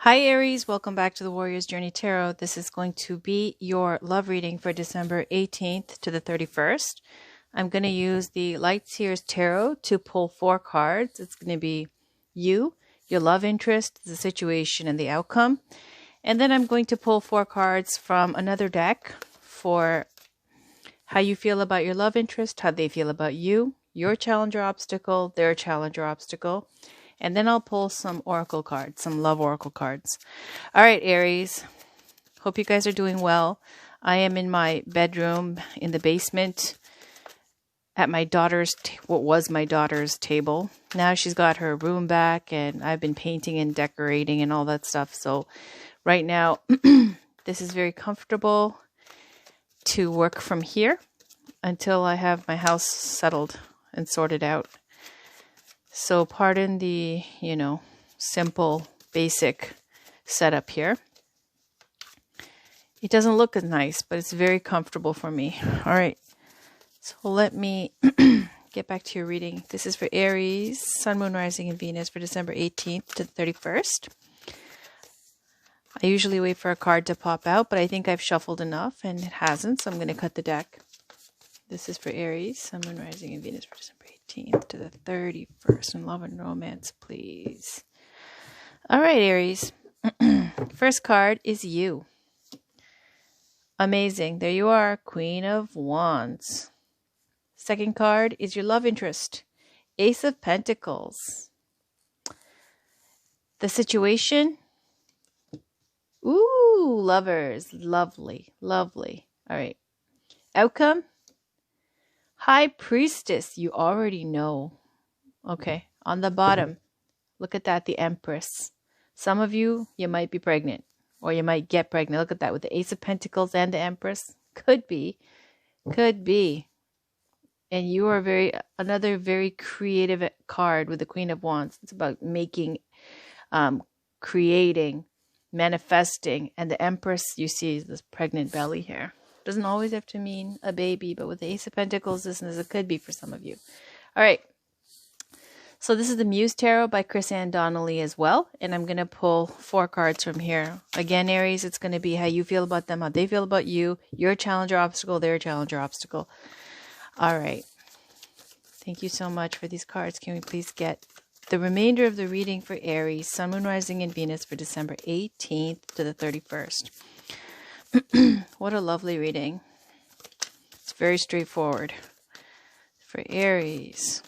Hi Aries, welcome back to the Warrior's Journey Tarot. This is going to be your love reading for December 18th to the 31st. I'm going to use the Light Seers Tarot to pull 4 cards. It's going to be you, your love interest, the situation, and the outcome. And then I'm going to pull 4 cards from another deck for how you feel about your love interest, how they feel about you, your challenge or obstacle, their challenge or obstacle. And then I'll pull some oracle cards, some love oracle cards. All right, Aries. Hope you guys are doing well. I am in my bedroom in the basement at my daughter's, what was my daughter's table. Now she's got her room back and I've been painting and decorating and all that stuff. So right now, this is very comfortable to work from here until I have my house settled and sorted out. So pardon the, simple, basic setup here. It doesn't look as nice, but it's very comfortable for me. All right. So let me get back to your reading. This is for Aries, Sun, Moon, Rising, and Venus for December 18th to the 31st. I usually wait for a card to pop out, but I think I've shuffled enough and it hasn't, so I'm going to cut the deck. This is for Aries, Sun, Moon, Rising, and Venus for December 18th to the 31st. In love and romance, please. All right, Aries. First card is you. Amazing. There you are, Queen of Wands. Second card is your love interest, Ace of Pentacles. The situation. Ooh, lovers. Lovely, lovely. All right. Outcome. High Priestess, you already know. Okay, on the bottom, look at that, the Empress. Some of you might be pregnant, or you might get pregnant. Look at that, with the Ace of Pentacles and the Empress. Could be. And you are another very creative card with the Queen of Wands. It's about making, creating, manifesting. And the Empress, you see, is this pregnant belly here. Doesn't always have to mean a baby, but with the Ace of Pentacles, this could be for some of you. All right. So this is the Muse Tarot by Chris Ann Donnelly as well. And I'm going to pull 4 cards from here. Again, Aries, it's going to be how you feel about them, how they feel about you, your challenge or obstacle, their challenge or obstacle. All right. Thank you so much for these cards. Can we please get the remainder of the reading for Aries, Sun, Moon, Rising, and Venus for December 18th to the 31st. What a lovely reading. It's very straightforward. For Aries,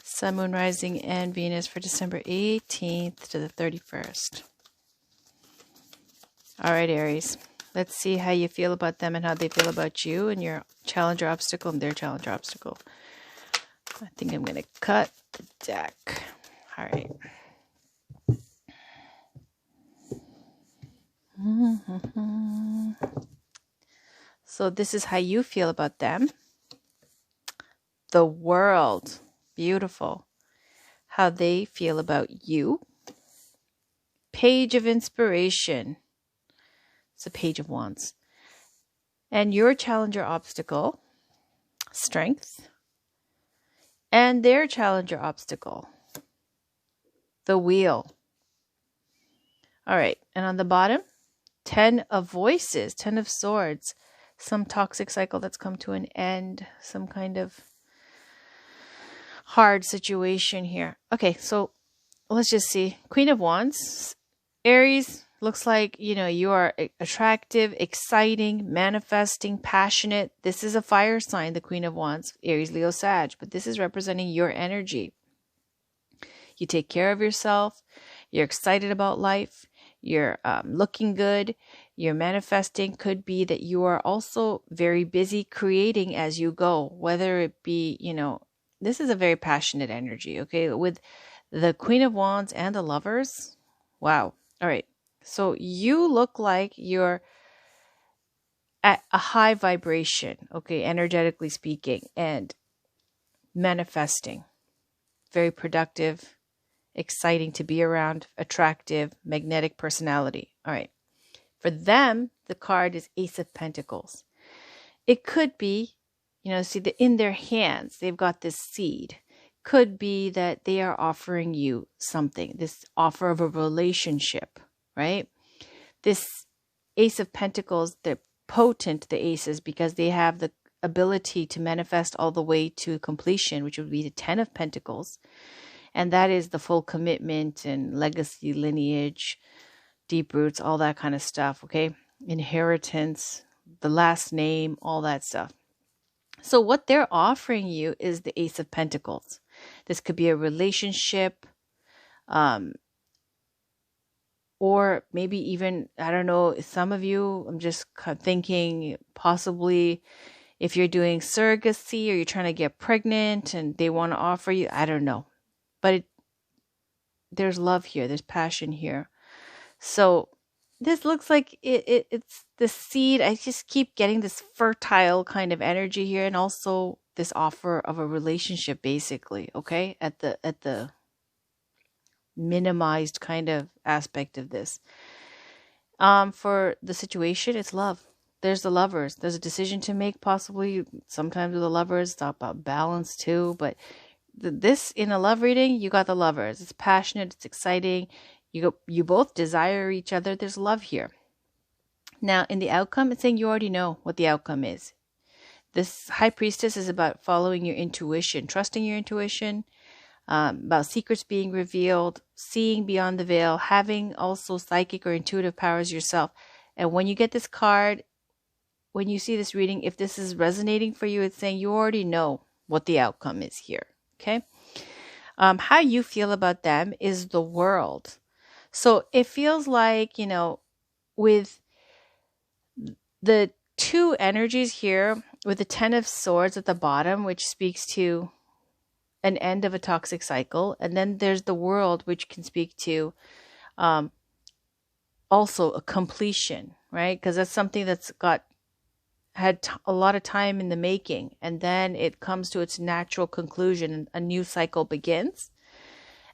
Sun, Moon, Rising, and Venus for December 18th to the 31st. All right, Aries. Let's see how you feel about them and how they feel about you and your challenge or obstacle and their challenge or obstacle. I think I'm going to cut the deck. All right. So this is how you feel about them. The World. Beautiful. How they feel about you. Page of Inspiration. It's a Page of Wands. And your challenge or obstacle. Strength. And their challenge or obstacle. The Wheel. All right. And on the bottom, 10 of Voices, 10 of Swords, some toxic cycle that's come to an end, some kind of hard situation here. Okay, so let's just see. Queen of Wands, Aries, looks like, you are attractive, exciting, manifesting, passionate. This is a fire sign, the Queen of Wands, Aries, Leo, Sag, but this is representing your energy. You take care of yourself. You're excited about life. You're looking good. You're manifesting. Could be that you are also very busy creating as you go, whether it be, this is a very passionate energy, okay? With the Queen of Wands and the Lovers. Wow. All right. So you look like you're at a high vibration, okay, energetically speaking, and manifesting. Very productive, exciting to be around, attractive, magnetic personality. All right. For them, the card is Ace of Pentacles. It could be, see, in their hands, they've got this seed. could be that they are offering you something, this offer of a relationship, right? This Ace of Pentacles, they're potent, the aces, because they have the ability to manifest all the way to completion, which would be the 10 of Pentacles. And that is the full commitment and legacy, lineage, deep roots, all that kind of stuff, okay? Inheritance, the last name, all that stuff. So what they're offering you is the Ace of Pentacles. This could be a relationship, or maybe even, I don't know, some of you, I'm just thinking possibly if you're doing surrogacy or you're trying to get pregnant and they want to offer you, I don't know. But there's love here, there's passion here. So this looks like it's the seed. I just keep getting this fertile kind of energy here, and also this offer of a relationship, basically, okay, at the minimized kind of aspect of this. For the situation, it's love. There's the lovers. There's a decision to make, possibly. Sometimes with the lovers, talk about balance too. But this, in a love reading, you got the lovers. It's passionate. It's exciting. You both desire each other. There's love here. Now, in the outcome, it's saying you already know what the outcome is. This High Priestess is about following your intuition, trusting your intuition, about secrets being revealed, seeing beyond the veil, having also psychic or intuitive powers yourself. And when you get this card, when you see this reading, if this is resonating for you, it's saying you already know what the outcome is here, okay? How you feel about them is the World. So it feels like, with the two energies here, with the 10 of Swords at the bottom, which speaks to an end of a toxic cycle, and then there's the World, which can speak to also a completion, right? Because that's something that's had a lot of time in the making, and then it comes to its natural conclusion and a new cycle begins.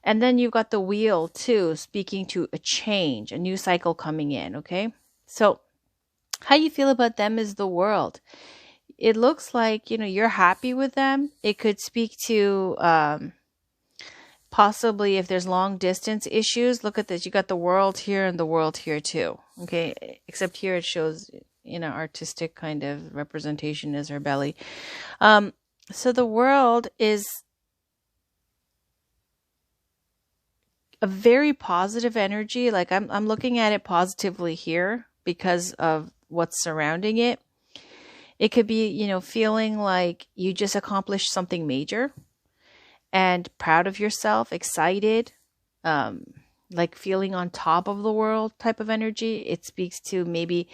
And then you've got the Wheel too, speaking to a change, a new cycle coming in, okay? So how you feel about them is the World. It looks like, you're happy with them. It could speak to possibly if there's long distance issues. Look at this. You got the World here and the World here too, okay? Except here it shows, artistic kind of representation is her belly. So the World is a very positive energy. Like I'm looking at it positively here because of what's surrounding it. It could be, feeling like you just accomplished something major and proud of yourself, excited, like feeling on top of the world type of energy. It speaks to maybe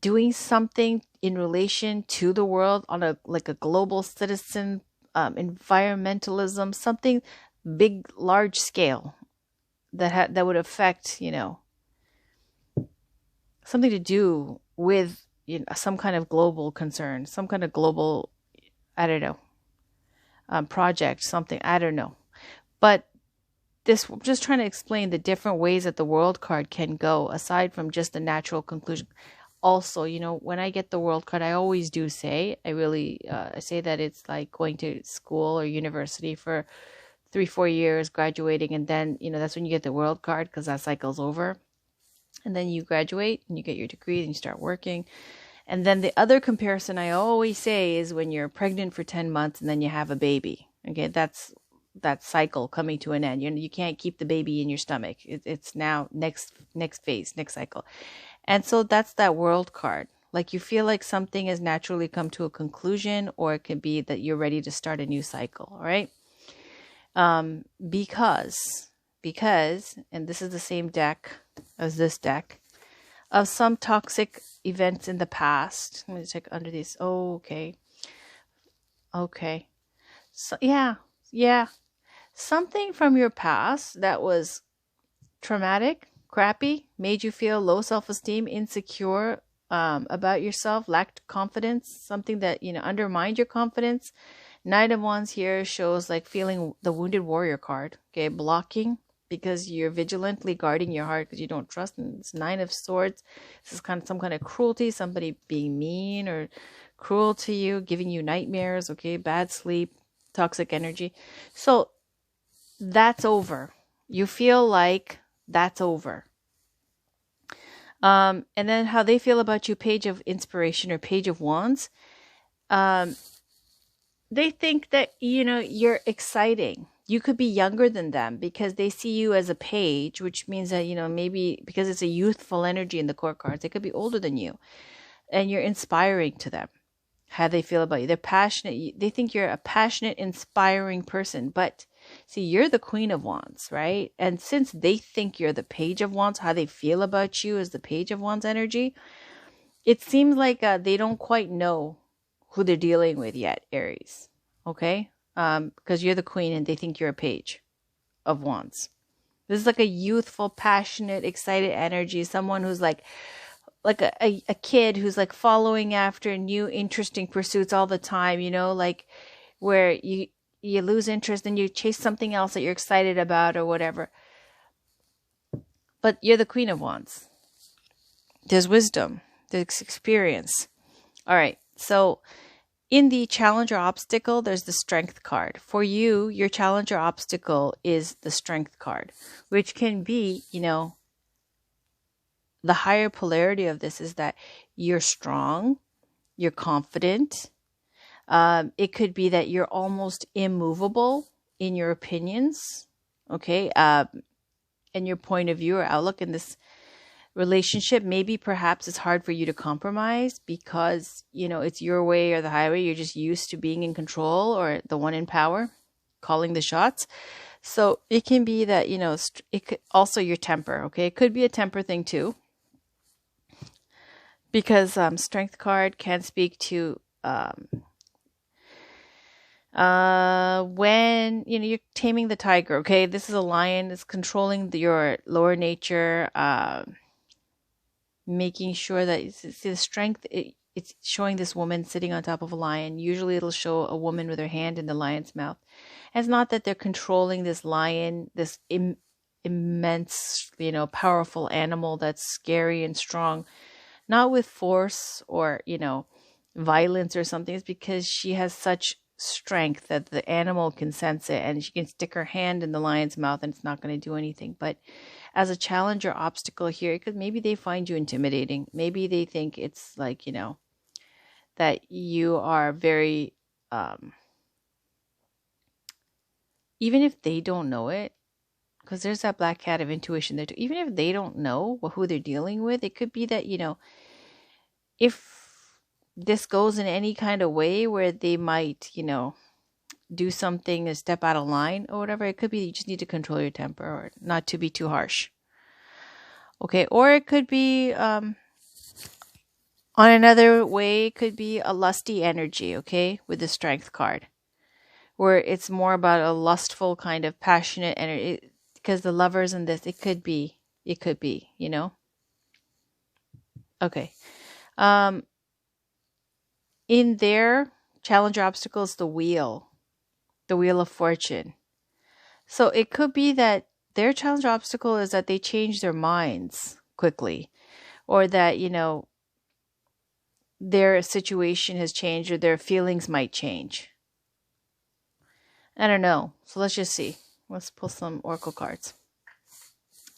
doing something in relation to the world on a global citizen, environmentalism, something big, large scale that would affect, something to do with some kind of global concern, some kind of global, I don't know, project, something, I don't know. But this, I'm just trying to explain the different ways that the World card can go aside from just the natural conclusion. Also, when I get the World card, I always do say, I say that it's like going to school or university for 3-4 years, graduating, and then, that's when you get the World card because that cycle's over. And then you graduate and you get your degree and you start working. And then the other comparison I always say is when you're pregnant for 10 months and then you have a baby. Okay, that's that cycle coming to an end. You can't keep the baby in your stomach. It's now next phase, next cycle. And so that's that World card. Like you feel like something has naturally come to a conclusion, or it could be that you're ready to start a new cycle. All right. Because, and this is the same deck as this deck, of some toxic events in the past. Let me check under these. Oh, okay. So yeah. Something from your past that was traumatic, crappy, made you feel low self-esteem, insecure about yourself, lacked confidence, something that, undermined your confidence. Knight of Wands here shows like feeling the Wounded Warrior card, okay, blocking because you're vigilantly guarding your heart because you don't trust. And it's 9 of Swords. This is kind of some kind of cruelty, somebody being mean or cruel to you, giving you nightmares, okay, bad sleep, toxic energy. So that's over. You feel like that's over. And then how they feel about you, Page of Inspiration or Page of Wands. They think that, you're exciting. You could be younger than them because they see you as a page, which means that, maybe because it's a youthful energy in the court cards, they could be older than you and you're inspiring to them. How they feel about you. They're passionate. They think you're a passionate, inspiring person. But see, you're the Queen of Wands, right? And since they think you're the Page of Wands, how they feel about you is the Page of Wands energy. It seems like they don't quite know who they're dealing with yet, Aries. Okay? Because you're the Queen and they think you're a Page of Wands. This is like a youthful, passionate, excited energy. Someone who's like a kid who's like following after new interesting pursuits all the time, like where you lose interest and you chase something else that you're excited about or whatever. But you're the Queen of Wands. There's wisdom, there's experience. All right, so in the challenge or obstacle, there's the Strength card. For you, your challenge or obstacle is the Strength card, which can be, the higher polarity of this is that you're strong, you're confident. It could be that you're almost immovable in your opinions, okay, and your point of view or outlook in this relationship. Maybe perhaps it's hard for you to compromise because, it's your way or the highway. You're just used to being in control or the one in power, calling the shots. So it can be that, it could also your temper, okay? It could be a temper thing too. Because Strength card can speak to when you're taming the tiger. Okay, this is a lion. It's controlling your lower nature, making sure that it's the strength. It's showing this woman sitting on top of a lion. Usually, it'll show a woman with her hand in the lion's mouth. And it's not that they're controlling this lion, this immense, powerful animal that's scary and strong. Not with force or, violence or something. It's because she has such strength that the animal can sense it and she can stick her hand in the lion's mouth and it's not going to do anything. But as a challenge or obstacle here, because maybe they find you intimidating. Maybe they think it's like, that you are very, even if they don't know it, because there's that black cat of intuition there too. Even if they don't know who they're dealing with, it could be that, if this goes in any kind of way where they might, do something, a step out of line or whatever, it could be you just need to control your temper or not to be too harsh. Okay, or it could be, on another way, it could be a lusty energy, okay, with the Strength card, where it's more about a lustful kind of passionate energy. Because the Lovers in this, it could be, Okay. In their challenge or obstacle is the Wheel of Fortune. So it could be that their challenge or obstacle is that they change their minds quickly, or that, their situation has changed or their feelings might change. I don't know. So let's just see. Let's pull some oracle cards.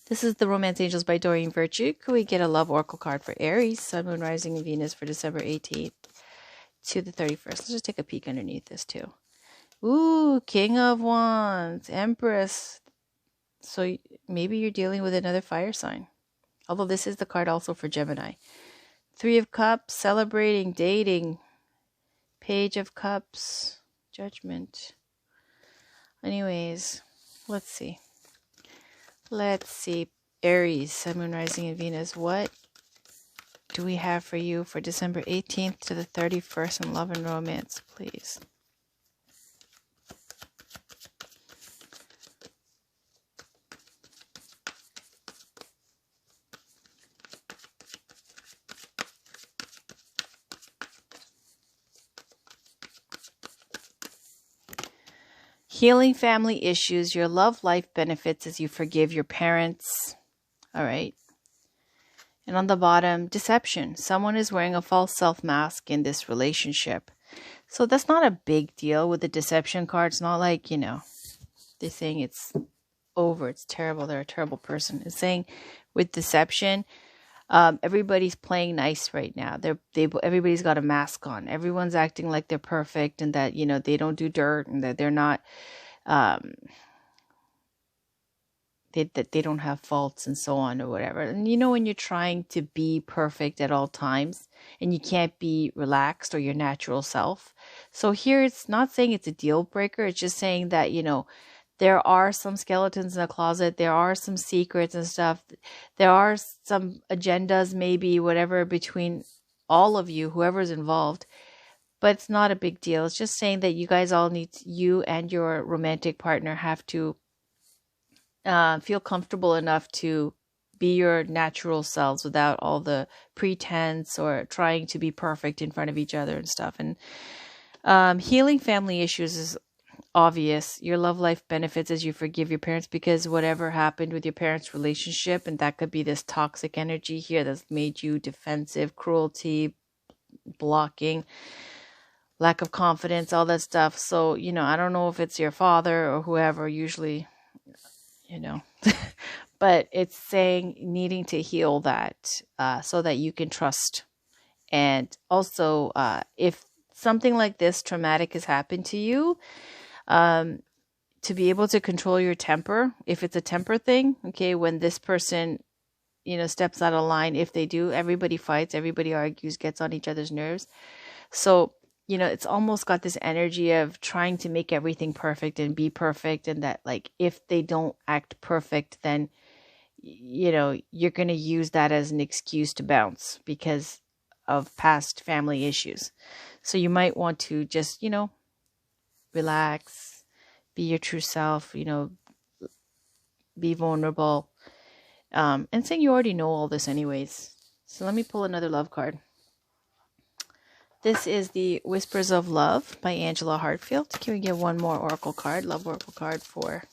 This is the Romance Angels by Doreen Virtue. Could we get a love oracle card for Aries, Sun, Moon, Rising, and Venus for December 18th to the 31st? Let's just take a peek underneath this too. Ooh, King of Wands, Empress. So maybe you're dealing with another fire sign. Although this is the card also for Gemini. Three of Cups, celebrating, dating. Page of Cups, Judgment. Anyways, let's see. Aries, Sun, Moon, Rising, and Venus. What do we have for you for December 18th to the 31st in love and romance, please? Healing family issues. Your love life benefits as you forgive your parents. All right. And on the bottom, deception. Someone is wearing a false self mask in this relationship. So that's not a big deal with the deception card. It's not like, you know, they're saying it's over, it's terrible, they're a terrible person. It's saying with deception, everybody's playing nice right now. Everybody's got a mask on. Everyone's acting like they're perfect and that, you know, they don't do dirt and that they're not, that they don't have faults and so on or whatever. And you know, when you're trying to be perfect at all times and you can't be relaxed or your natural self. So here it's not saying it's a deal breaker. It's just saying that, you know, there are some skeletons in the closet. There are some secrets and stuff. There are some agendas, maybe whatever, between all of you, whoever's involved. But it's not a big deal. It's just saying that you guys all need, you and your romantic partner have to feel comfortable enough to be your natural selves without all the pretense or trying to be perfect in front of each other and stuff. And healing family issues is obvious. Your love life benefits as you forgive your parents, because whatever happened with your parents' relationship, and that could be this toxic energy here that's made you defensive, cruelty, blocking, lack of confidence, all that stuff. So, you know, I don't know if it's your father or whoever, usually, you know, but it's saying needing to heal that so that you can trust. And also, if something like this traumatic has happened to you, to be able to control your temper, if it's a temper thing, okay, when this person, you know, steps out of line, if they do, everybody fights, everybody argues, gets on each other's nerves. So, you know, it's almost got this energy of trying to make everything perfect and be perfect. And that, like, if they don't act perfect, then, you know, you're going to use that as an excuse to bounce because of past family issues. So you might want to just, you know, relax, be your true self, you know, be vulnerable. And saying you already know all this anyways. So let me pull another love card. This is the Whispers of Love by Angela Hartfield. Can we get one more oracle card, love oracle card for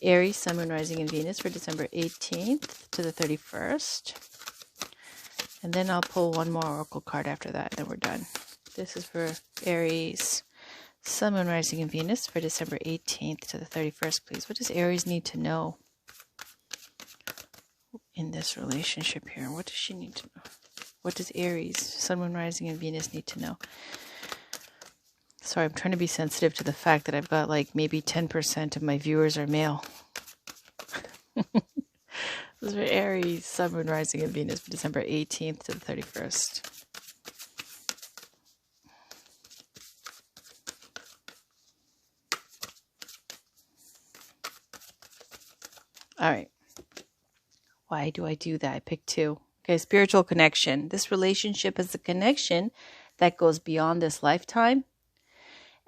Aries, Sun, Moon, Rising, and Venus for December 18th to the 31st. And then I'll pull one more oracle card after that, then we're done. This is for Aries, Sun, Moon, Rising, and Venus for December 18th to the 31st, please. What does Aries need to know in this relationship here? What does she need to know? What does Aries, Sun, Moon, Rising, and Venus need to know? Sorry, I'm trying to be sensitive to the fact that I've got like maybe 10% of my viewers are male. This is for Aries, Sun, Moon, Rising, and Venus for December 18th to the 31st. All right. Why do I do that? I picked two. Okay, spiritual connection. This relationship is a connection that goes beyond this lifetime.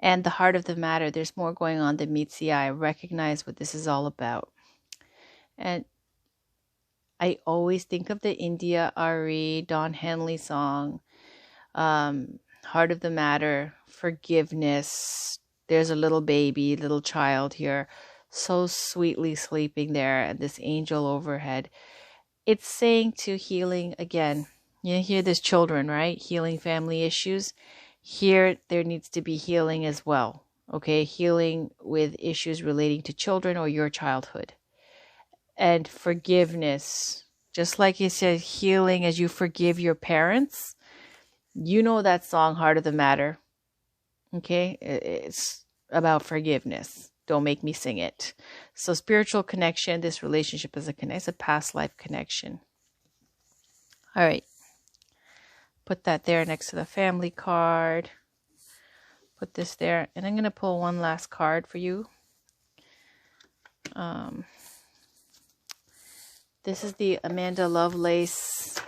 And the heart of the matter, there's more going on than meets the eye. Recognize what this is all about. And I always think of the India Ari, Don Henley song, heart of the matter, forgiveness. There's a little baby, little child here, so sweetly sleeping there, and this angel overhead. It's saying to healing again. You hear there's children, right? Healing family issues. Here, there needs to be healing as well. Okay, healing with issues relating to children or your childhood. And forgiveness. Just like he said, healing as you forgive your parents. You know that song, Heart of the Matter. Okay, it's about forgiveness. Don't make me sing it. So spiritual connection, this relationship is it's a past life connection. All right. Put that there next to the family card. Put this there. And I'm going to pull one last card for you. This is the Amanda Lovelace,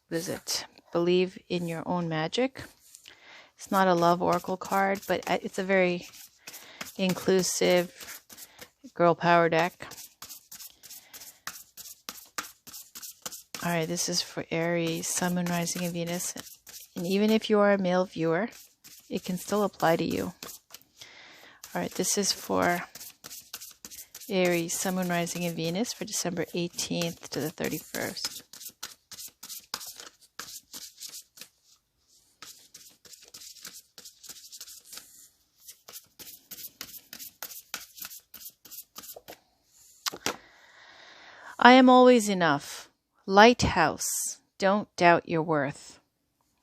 what is it? Believe in Your Own Magic. It's not a love oracle card, but it's a very inclusive girl power deck. All right, this is for Aries, Sun, Moon, Rising, and Venus. And even if you are a male viewer, it can still apply to you. All right, this is for Aries, Sun, Moon, Rising, and Venus for December 18th to the 31st. I am always enough. Lighthouse. Don't doubt your worth.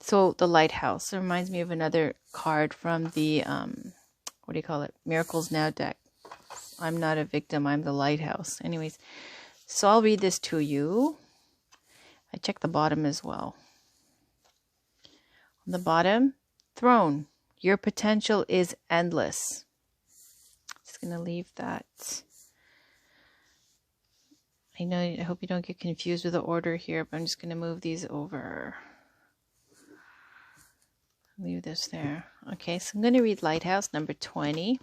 So the lighthouse reminds me of another card from the, what do you call it? Miracles Now deck. I'm not a victim. I'm the lighthouse. Anyways, so I'll read this to you. I checked the bottom as well. On the bottom, throne. Your potential is endless. Just going to leave that. I hope you don't get confused with the order here, but I'm just going to move these over. Leave this there. Okay, so I'm going to read Lighthouse number 20.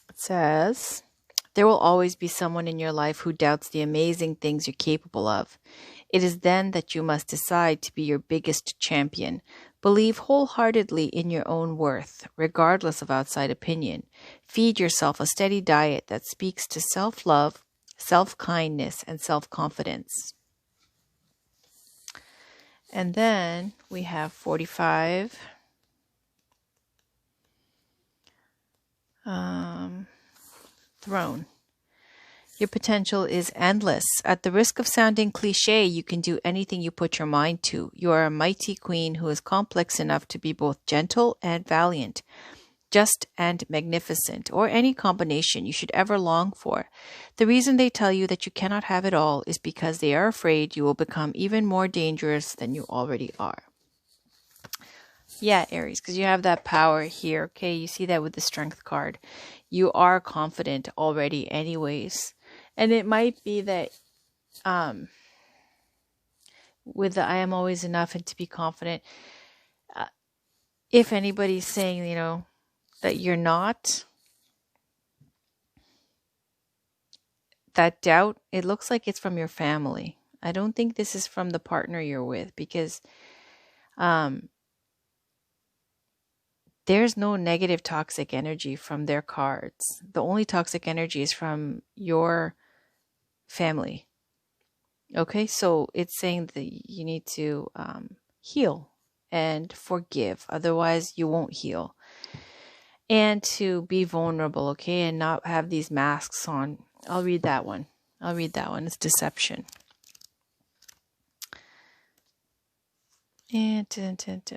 It says, there will always be someone in your life who doubts the amazing things you're capable of. It is then that you must decide to be your biggest champion. Believe wholeheartedly in your own worth, regardless of outside opinion. Feed yourself a steady diet that speaks to self-love, self-kindness, and self-confidence. And then we have 45. Throne. Your potential is endless. At the risk of sounding cliche, you can do anything you put your mind to. You are a mighty queen who is complex enough to be both gentle and valiant, just and magnificent, or any combination you should ever long for. The reason they tell you that you cannot have it all is because they are afraid you will become even more dangerous than you already are. Yeah, Aries, because you have that power here, okay? You see that with the Strength card. You are confident already anyways. And it might be that with the I am always enough and to be confident, if anybody's saying, that you're not, that doubt, it looks like it's from your family. I don't think this is from the partner you're with, because there's no negative toxic energy from their cards. The only toxic energy is from your family. Okay, so it's saying that you need to heal and forgive. Otherwise, you won't heal. And to be vulnerable, okay, and not have these masks on. I'll read that one. It's deception. And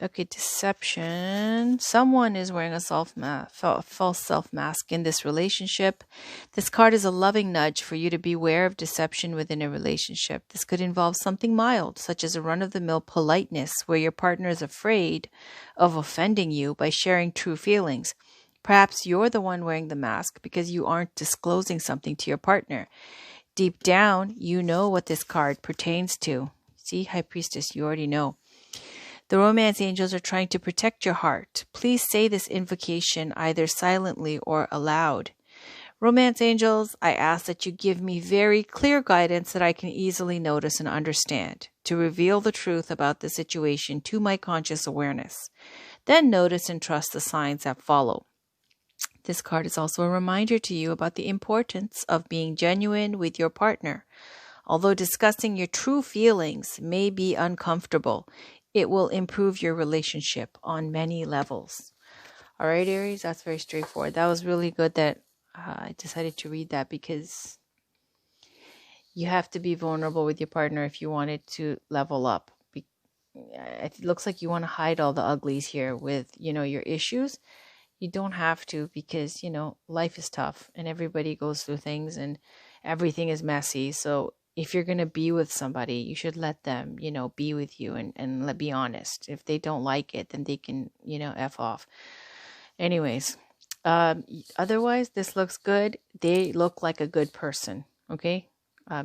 okay, deception. Someone is wearing a false self mask in this relationship. This card is a loving nudge for you to beware of deception within a relationship. This could involve something mild, such as a run-of-the-mill politeness, where your partner is afraid of offending you by sharing true feelings. Perhaps you're the one wearing the mask because you aren't disclosing something to your partner. Deep down, you know what this card pertains to. See, High Priestess, you already know. The romance angels are trying to protect your heart. Please say this invocation either silently or aloud. Romance angels, I ask that you give me very clear guidance that I can easily notice and understand, to reveal the truth about the situation to my conscious awareness. Then notice and trust the signs that follow. This card is also a reminder to you about the importance of being genuine with your partner. Although discussing your true feelings may be uncomfortable, it will improve your relationship on many levels. All right, Aries, that's very straightforward. That was really good that I decided to read that, because you have to be vulnerable with your partner if you want it to level up. It looks like you want to hide all the uglies here with, your issues. You don't have to, because, life is tough and everybody goes through things and everything is messy. So if you're going to be with somebody, you should let them, be with you and be honest. If they don't like it, then they can, F off. Anyways, otherwise, this looks good. They look like a good person, okay?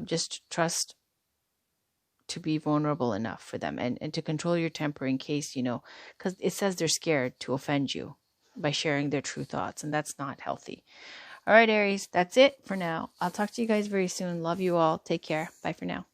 Just trust to be vulnerable enough for them and to control your temper in case, because it says they're scared to offend you by sharing their true thoughts, and that's not healthy. All right, Aries, that's it for now. I'll talk to you guys very soon. Love you all. Take care. Bye for now.